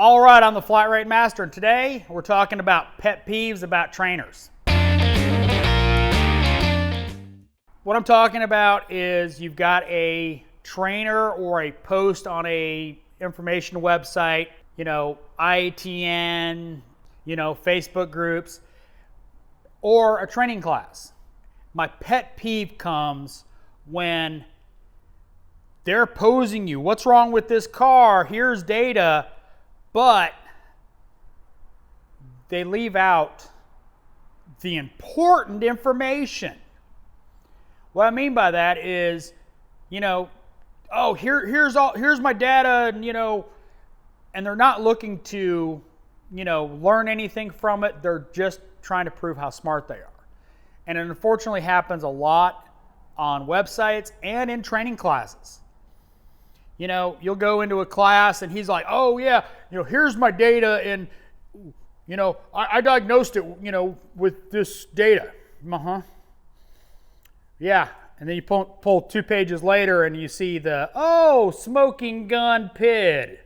All right, I'm the Flat Rate Master, and today we're talking about pet peeves about trainers. What I'm talking about is you've got a trainer or a post on a information website, IATN, Facebook groups, or a training class. My pet peeve comes when they're posing you, what's wrong with this car? Here's data, but they leave out the important information. What I mean by that is, oh, here's my data, and they're not looking to, learn anything from it. They're just trying to prove how smart they are. And it unfortunately happens a lot on websites and in training classes. You'll go into a class and he's like, oh yeah, here's my data and, I diagnosed it, with this data. Yeah, and then you pull 2 pages later and you see the, smoking gun PID,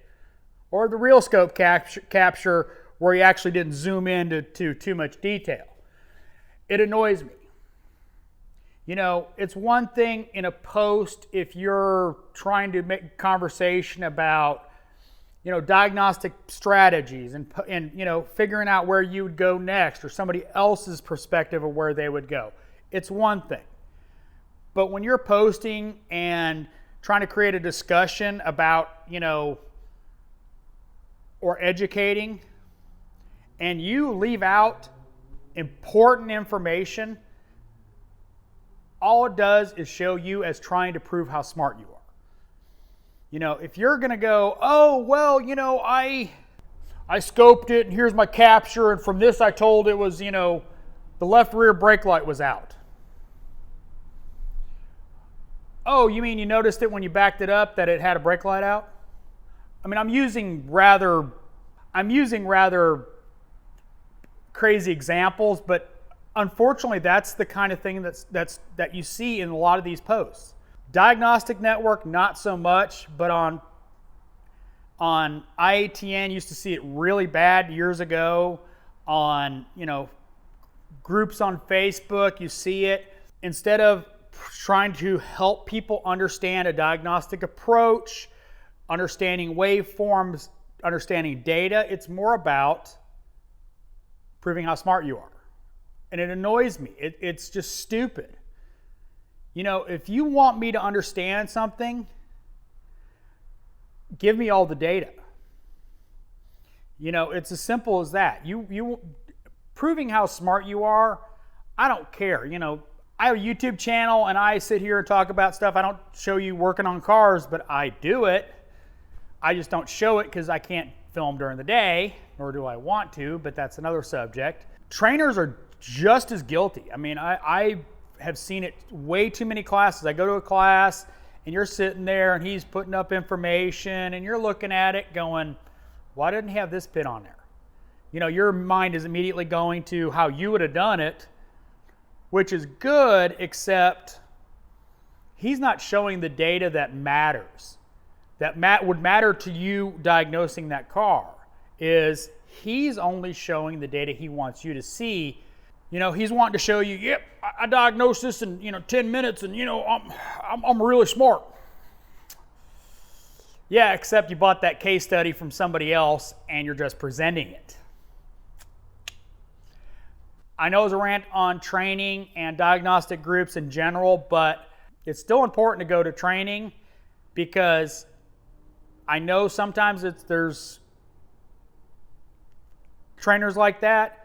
or the real scope capture where you actually didn't zoom into too much detail. It annoys me. It's one thing in a post if you're trying to make conversation about, diagnostic strategies and figuring out where you would go next or somebody else's perspective of where they would go. It's one thing. But when you're posting and trying to create a discussion about, or educating, and you leave out important information, all it does is show you as trying to prove how smart you are. If you're going to go, oh, well, I scoped it and here's my capture, and from this I told it was, the left rear brake light was out. Oh, you mean you noticed it when you backed it up that it had a brake light out? I mean, I'm using rather crazy examples, but unfortunately, that's the kind of thing that you see in a lot of these posts. Diagnostic network, not so much, but on IATN, used to see it really bad years ago. On groups on Facebook, you see it. Instead of trying to help people understand a diagnostic approach, understanding waveforms, understanding data, it's more about proving how smart you are. And it annoys me. It's just stupid. If you want me to understand something, give me all the data. It's as simple as that. You proving how smart you are, I don't care. I have a YouTube channel and I sit here and talk about stuff. I don't show you working on cars, but I do it. I just don't show it because I can't film during the day, nor do I want to, but that's another subject. Trainers are just as guilty. I mean, I have seen it way too many classes. I go to a class and you're sitting there and he's putting up information and you're looking at it going, why didn't he have this PID on there? Your mind is immediately going to how you would have done it, which is good, except he's not showing the data that matters. That would matter to you diagnosing that car. Is he's only showing the data he wants you to see. He's wanting to show you, yep, I diagnosed this in 10 minutes and I'm really smart. Yeah, except you bought that case study from somebody else and you're just presenting it. I know it's a rant on training and diagnostic groups in general, but it's still important to go to training because I know sometimes there's trainers like that,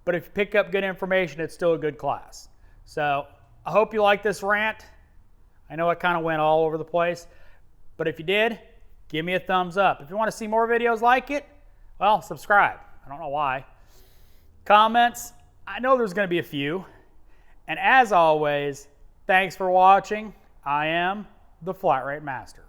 but if you pick up good information, it's still a good class. So I hope you like this rant. I know it kind of went all over the place, but if you did, give me a thumbs up. If you want to see more videos like it, well, subscribe. I don't know why. Comments, I know there's going to be a few. And as always, thanks for watching. I am the Flat Rate Master.